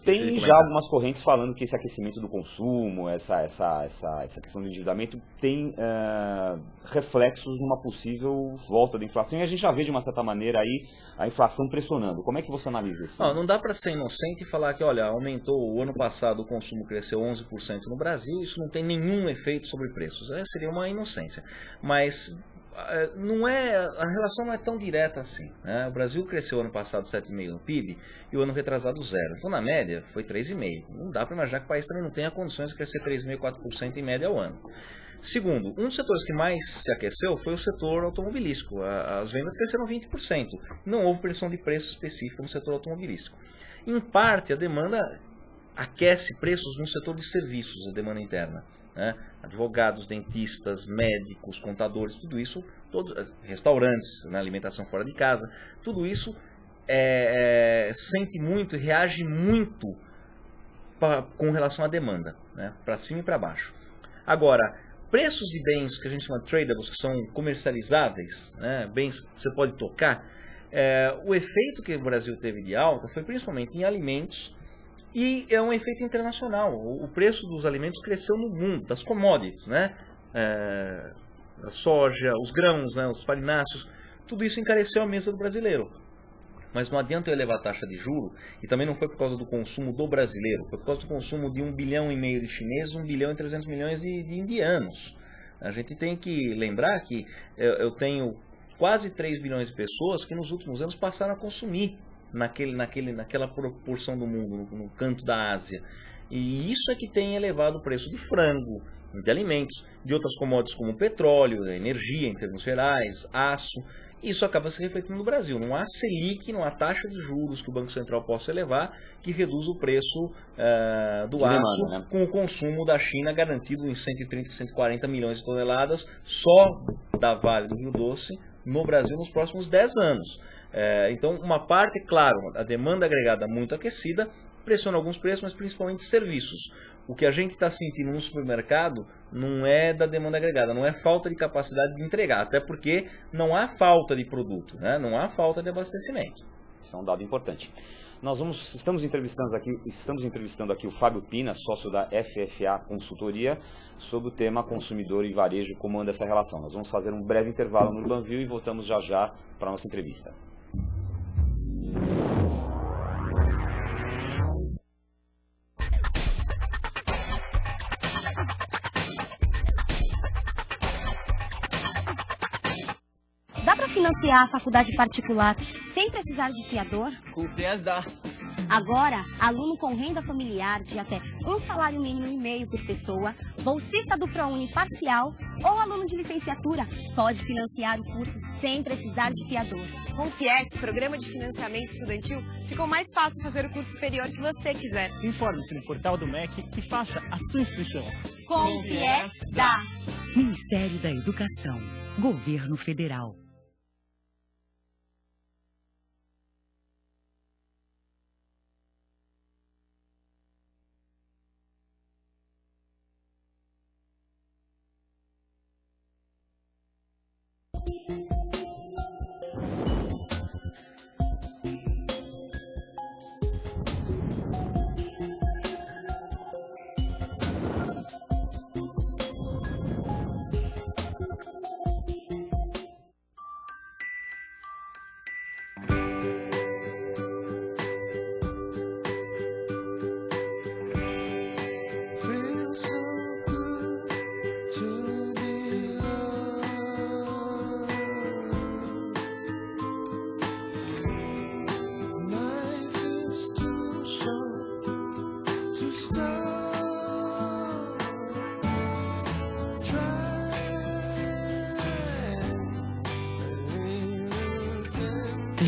Tem já algumas correntes falando que esse aquecimento do consumo, essa questão do endividamento tem reflexos numa possível volta da inflação, e a gente já vê de uma certa maneira aí a inflação pressionando. Como é que você analisa isso? Não dá para ser inocente e falar que, olha, aumentou, o ano passado o consumo cresceu 11% no Brasil, isso não tem nenhum efeito sobre preços. Seria uma inocência. Mas não é, a relação não é tão direta assim, né? O Brasil cresceu ano passado 7,5% no PIB e o ano retrasado 0%. Então, na média, foi 3,5%. Não dá para imaginar que o país também não tenha condições de crescer 3,5%, 4% em média ao ano. Segundo, um dos setores que mais se aqueceu foi o setor automobilístico. As vendas cresceram 20%. Não houve pressão de preço específica no setor automobilístico. Em parte, a demanda aquece preços no setor de serviços, a demanda interna. Né? Advogados, dentistas, médicos, contadores, tudo isso, restaurantes, né? Alimentação fora de casa, tudo isso sente muito e reage muito com relação à demanda, né? Para cima e para baixo. Agora, preços de bens que a gente chama de tradables, que são comercializáveis, né? Bens que você pode tocar, o efeito que o Brasil teve de alta foi principalmente em alimentos. E é um efeito internacional. O preço dos alimentos cresceu no mundo, das commodities, né? A soja, os grãos, né? Os farináceos, tudo isso encareceu a mesa do brasileiro. Mas não adianta eu elevar a taxa de juros, e também não foi por causa do consumo do brasileiro, foi por causa do consumo de 1,5 bilhão de chineses, 1 bilhão e 300 milhões de indianos. A gente tem que lembrar que eu tenho quase 3 bilhões de pessoas que nos últimos anos passaram a consumir naquela proporção do mundo, no canto da Ásia. E isso é que tem elevado o preço de frango, de alimentos, de outras commodities como petróleo, energia em termos gerais, aço. Isso acaba se refletindo no Brasil. Não há Selic, não há taxa de juros que o Banco Central possa elevar que reduz o preço do aço, né? Com o consumo da China garantido em 130, 140 milhões de toneladas só da Vale do Rio Doce no Brasil nos próximos 10 anos. Então, uma parte, claro, a demanda agregada muito aquecida, pressiona alguns preços, mas principalmente serviços. O que a gente está sentindo no supermercado não é da demanda agregada, não é falta de capacidade de entregar, até porque não há falta de produto, né? Não há falta de abastecimento. Isso é um dado importante. Estamos entrevistando aqui o Fábio Pina, sócio da FFA Consultoria, sobre o tema consumidor e varejo, como anda essa relação. Nós vamos fazer um breve intervalo no Urbanville e voltamos já para a nossa entrevista. Dá para financiar a faculdade particular sem precisar de fiador? Com o FIES dá. Agora, aluno com renda familiar de até um salário mínimo e meio por pessoa, bolsista do ProUni parcial ou aluno de licenciatura pode financiar o curso sem precisar de fiador. Com o FIES, Programa de Financiamento Estudantil, ficou mais fácil fazer o curso superior que você quiser. Informe-se no portal do MEC e faça a sua inscrição. Com o FIES, dá. Ministério da Educação, Governo Federal.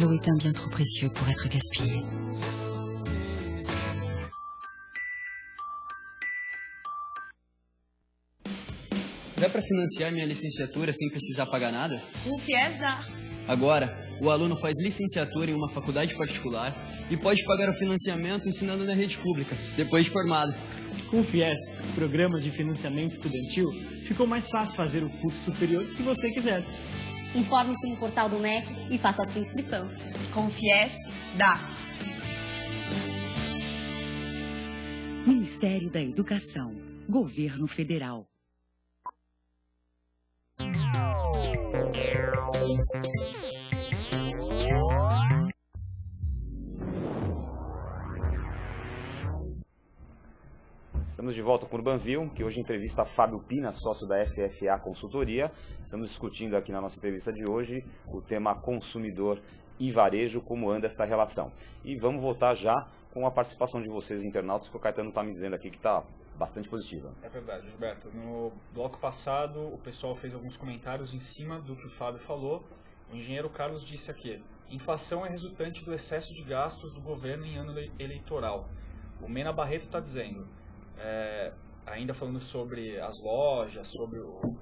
L'eau est un bien trop précieux pour être gaspillé. Dá para financiar minha licenciatura sem precisar pagar nada? Com o FIES dá. Agora, o aluno faz licenciatura em uma faculdade particular e pode pagar o financiamento ensinando na rede pública, depois de formado. Com o FIES, Programa de Financiamento Estudantil, ficou mais fácil fazer o curso superior que você quiser. Informe-se no portal do MEC e faça a sua inscrição. Com o FIES, dá. Ministério da Educação, Governo Federal. Estamos de volta com o Urbanville, que hoje entrevista Fábio Pina, sócio da FFA Consultoria. Estamos discutindo aqui na nossa entrevista de hoje o tema consumidor e varejo, como anda essa relação. E vamos voltar já com a participação de vocês, internautas, que o Caetano está me dizendo aqui que está bastante positiva. É verdade, Gilberto. No bloco passado, o pessoal fez alguns comentários em cima do que o Fábio falou. O engenheiro Carlos disse aqui: inflação é resultante do excesso de gastos do governo em ano eleitoral. O Mena Barreto está dizendo, ainda falando sobre as lojas, sobre o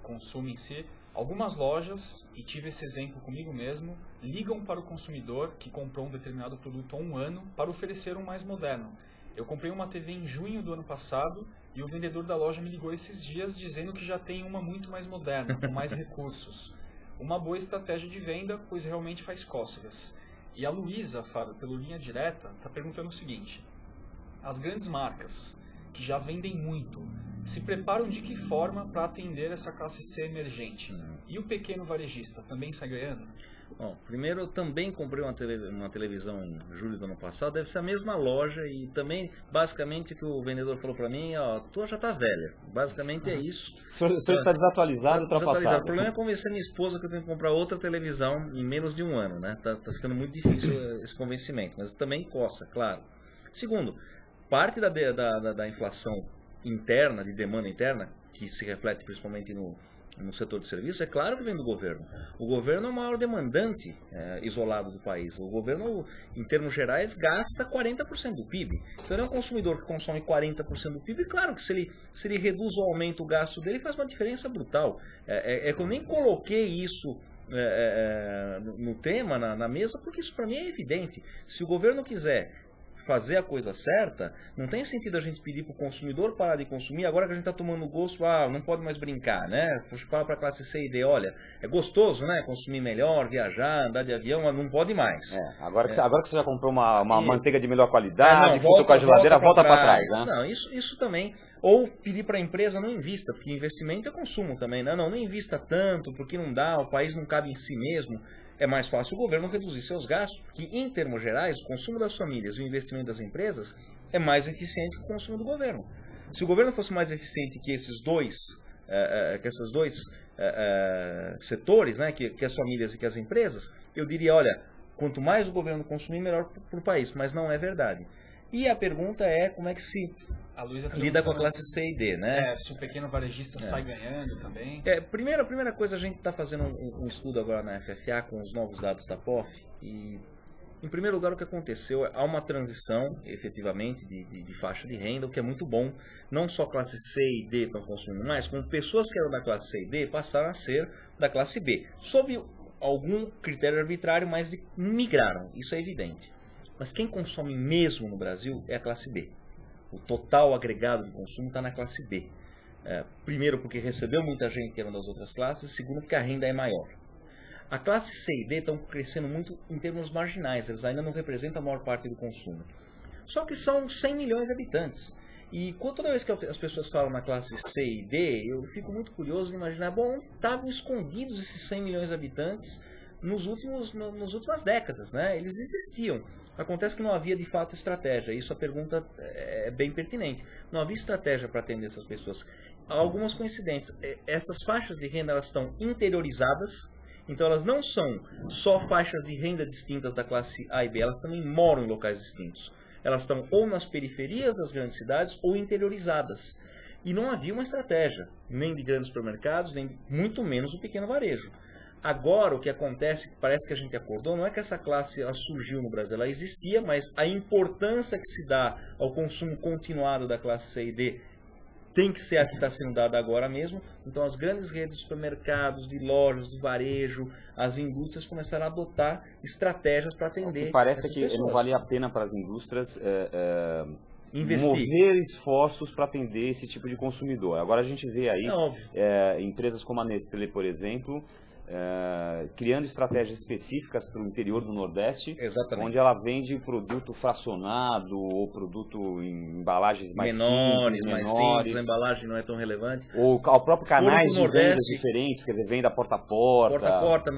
consumo em si, algumas lojas, e tive esse exemplo comigo mesmo, ligam para o consumidor que comprou um determinado produto há um ano para oferecer um mais moderno. Eu comprei uma TV em junho do ano passado e o vendedor da loja me ligou esses dias dizendo que já tem uma muito mais moderna, com mais recursos. Uma boa estratégia de venda, pois realmente faz cócegas. E a Luísa, Fábio, pelo Linha Direta, está perguntando o seguinte: as grandes marcas, que já vendem muito, se preparam de que forma para atender essa classe C emergente? E o pequeno varejista também sai ganhando? Bom, primeiro eu também comprei uma televisão em julho do ano passado, deve ser a mesma loja, e também, basicamente, o que o vendedor falou para mim, ó, tua já tá velha, basicamente é isso. O senhor está desatualizado, ultrapassado. O problema é convencer minha esposa que eu tenho que comprar outra televisão em menos de um ano, né? Tá ficando muito difícil esse convencimento, mas também coça, claro. Segundo, parte da inflação interna, de demanda interna, que se reflete principalmente no setor de serviços, é claro que vem do governo. O governo é o maior demandante isolado do país. O governo, em termos gerais, gasta 40% do PIB. Então, ele é um consumidor que consome 40% do PIB. E claro que se ele reduz ou aumenta o gasto dele, faz uma diferença brutal. Que eu nem coloquei isso no tema, na mesa, porque isso para mim é evidente. Se o governo quiser fazer a coisa certa, não tem sentido a gente pedir para o consumidor parar de consumir, agora que a gente está tomando gosto, não pode mais brincar, né? Fala para a classe C e D, olha, é gostoso, né? Consumir melhor, viajar, andar de avião, mas não pode mais. Agora que você já comprou uma manteiga de melhor qualidade, ficou com a geladeira, volta para trás. Né? Não, isso também. Ou pedir para a empresa não invista, porque investimento é consumo também, né? Não invista tanto, porque não dá, o país não cabe em si mesmo. É mais fácil o governo reduzir seus gastos, que em termos gerais, o consumo das famílias e o investimento das empresas é mais eficiente que o consumo do governo. Se o governo fosse mais eficiente que esses dois setores, né, que as famílias e que as empresas, eu diria, olha, quanto mais o governo consumir, melhor para o país, mas não é verdade. E a pergunta é como é que se lida com a classe C e D, né? Se o pequeno varejista sai ganhando também. A primeira coisa, a gente está fazendo um estudo agora na FFA com os novos dados da POF. E, em primeiro lugar, o que aconteceu há uma transição, efetivamente, de faixa de renda, o que é muito bom. Não só classe C e D estão consumindo mais, como pessoas que eram da classe C e D passaram a ser da classe B. Sob algum critério arbitrário, mas migraram, isso é evidente. Mas quem consome mesmo no Brasil é a classe B. O total agregado de consumo está na classe B. Primeiro porque recebeu muita gente que era das outras classes, segundo porque a renda é maior. A classe C e D estão crescendo muito em termos marginais, eles ainda não representam a maior parte do consumo. Só que são 100 milhões de habitantes. E toda vez que as pessoas falam na classe C e D, eu fico muito curioso de imaginar, onde estavam escondidos esses 100 milhões de habitantes nas últimas décadas, né? Eles existiam. Acontece que não havia de fato estratégia. Isso a pergunta é bem pertinente. Não havia estratégia para atender essas pessoas. Há algumas coincidências. Essas faixas de renda elas estão interiorizadas. Então elas não são só faixas de renda distintas da classe A e B. Elas também moram em locais distintos. Elas estão ou nas periferias das grandes cidades ou interiorizadas. E não havia uma estratégia, nem de grandes supermercados, nem muito menos do pequeno varejo. Agora, o que acontece, parece que a gente acordou, não é que essa classe ela surgiu no Brasil, ela existia, mas a importância que se dá ao consumo continuado da classe C e D tem que ser a que está sendo dada agora mesmo. Então, as grandes redes de supermercados, de lojas, de varejo, as indústrias começaram a adotar estratégias para atender. O que parece que pessoas. Não valia a pena para as indústrias investir, mover esforços para atender esse tipo de consumidor. Agora a gente vê aí empresas como a Nestlé, por exemplo, criando estratégias específicas para o interior do Nordeste, Exatamente. onde ela vende produto fracionado ou produto em embalagens mais menores, simples, a embalagem não é tão relevante. Ou ao próprio canais de Nordeste, vendas diferentes, quer dizer, venda porta a porta. Porta a porta,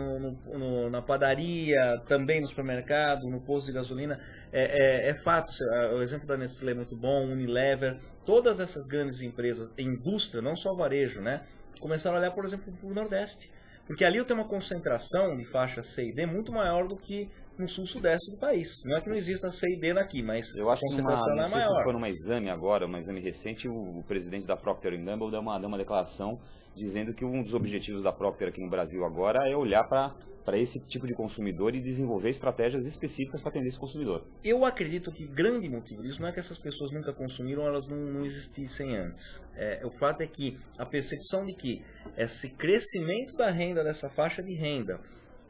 na padaria, também no supermercado, no posto de gasolina. É fato, o exemplo da Nestlé é muito bom, Unilever, todas essas grandes empresas, indústria, não só varejo, né, começaram a olhar, por exemplo, para o Nordeste. Porque ali eu tenho uma concentração de faixa C e D muito maior do que no sul-sudeste do país. Não é que não exista C e D aqui, mas eu acho a concentração que é maior. Se for num exame agora, um exame recente, o presidente da Procter & Gamble deu uma declaração dizendo que um dos objetivos da Procter aqui no Brasil agora é olhar para esse tipo de consumidor e desenvolver estratégias específicas para atender esse consumidor. Eu acredito que grande motivo disso não é que essas pessoas nunca consumiram, elas não existissem antes. O fato é que a percepção de que esse crescimento da renda dessa faixa de renda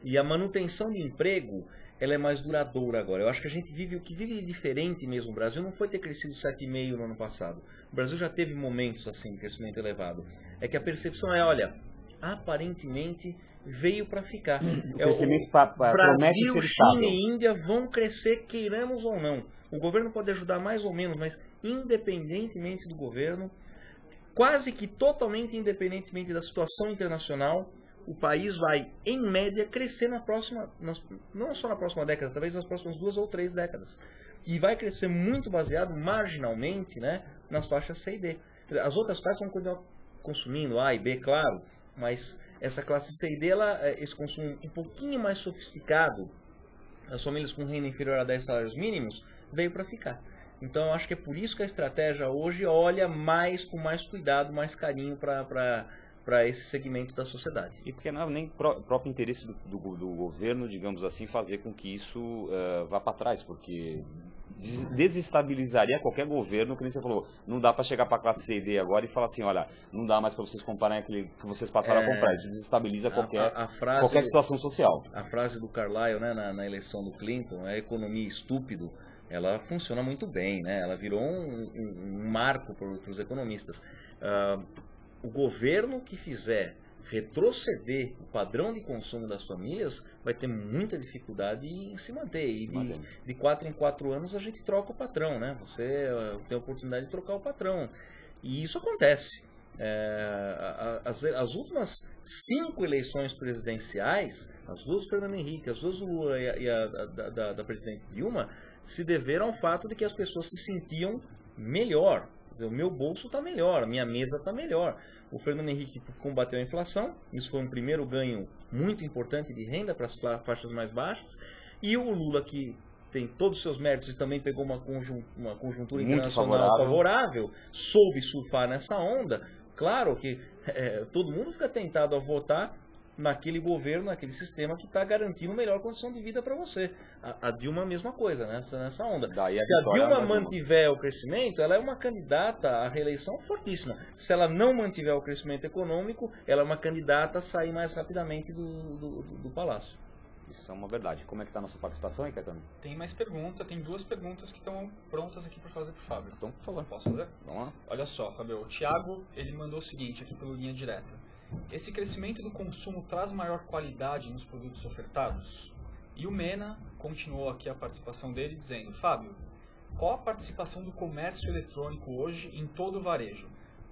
e a manutenção de emprego, ela é mais duradoura agora. Eu acho que a gente vive, o que vive de diferente mesmo no Brasil não foi ter crescido 7,5% no ano passado. O Brasil já teve momentos assim de crescimento elevado. É que a percepção é, olha, aparentemente veio para ficar. O crescimento Brasil, China e Índia vão crescer, queiramos ou não. O governo pode ajudar mais ou menos, mas independentemente do governo, quase que totalmente independentemente da situação internacional, o país vai, em média, crescer não só na próxima década, talvez nas próximas 2 ou 3 décadas. E vai crescer muito baseado, marginalmente, né, nas faixas C e D. As outras faixas vão continuar consumindo, A e B, claro, mas essa classe C e D, esse consumo um pouquinho mais sofisticado, as famílias com renda inferior a 10 salários mínimos, veio para ficar. Então, eu acho que é por isso que a estratégia hoje olha com mais cuidado, mais carinho para esse segmento da sociedade. E porque não é nem próprio interesse do governo, digamos assim, fazer com que isso vá para trás, porque desestabilizaria qualquer governo, que nem você falou, não dá para chegar para a classe C e D agora e falar assim, olha, não dá mais para vocês comprarem aquele que vocês passaram a comprar, isso desestabiliza qualquer situação social. A frase do Carlyle, né, na eleição do Clinton, a economia estúpido, ela funciona muito bem, né? Ela virou um marco para os economistas. O governo que fizer retroceder o padrão de consumo das famílias vai ter muita dificuldade em se manter. E de 4 em 4 anos a gente troca o patrão, né? Você tem a oportunidade de trocar o patrão. E isso acontece. As últimas 5 eleições presidenciais, as 2 do Fernando Henrique, as 2 do Lula e a da presidente Dilma, se deveram ao fato de que as pessoas se sentiam melhor. O meu bolso está melhor, a minha mesa está melhor. O Fernando Henrique combateu a inflação, isso foi um primeiro ganho muito importante de renda para as faixas mais baixas. E o Lula, que tem todos os seus méritos e também pegou uma conjuntura internacional favorável, soube surfar nessa onda. Claro que todo mundo fica tentado a votar naquele governo, naquele sistema que está garantindo melhor condição de vida para você. A Dilma a mesma coisa, nessa onda. Se a Dilma mantiver o crescimento, ela é uma candidata à reeleição fortíssima. Se ela não mantiver o crescimento econômico, ela é uma candidata a sair mais rapidamente do palácio. Isso é uma verdade. Como é que está a nossa participação aí, Caetano? Tem mais pergunta, tem 2 perguntas que estão prontas aqui para fazer para o Fábio. Então, por favor. Posso fazer? Vamos lá. Olha só, Fábio, o Thiago, ele mandou o seguinte aqui pela linha direta. Esse crescimento do consumo traz maior qualidade nos produtos ofertados? E o Mena continuou aqui a participação dele dizendo, Fábio, qual a participação do comércio eletrônico hoje em todo o varejo?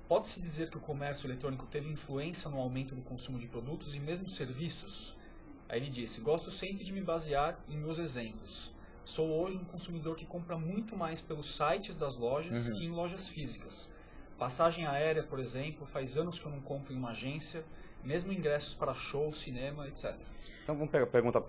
Pode-se dizer que o comércio eletrônico teve influência no aumento do consumo de produtos e mesmo serviços? Aí ele disse, gosto sempre de me basear em meus exemplos. Sou hoje um consumidor que compra muito mais pelos sites das lojas que em lojas físicas. Passagem aérea, por exemplo, faz anos que eu não compro em uma agência, mesmo ingressos para show, cinema, etc. Então vamos perguntar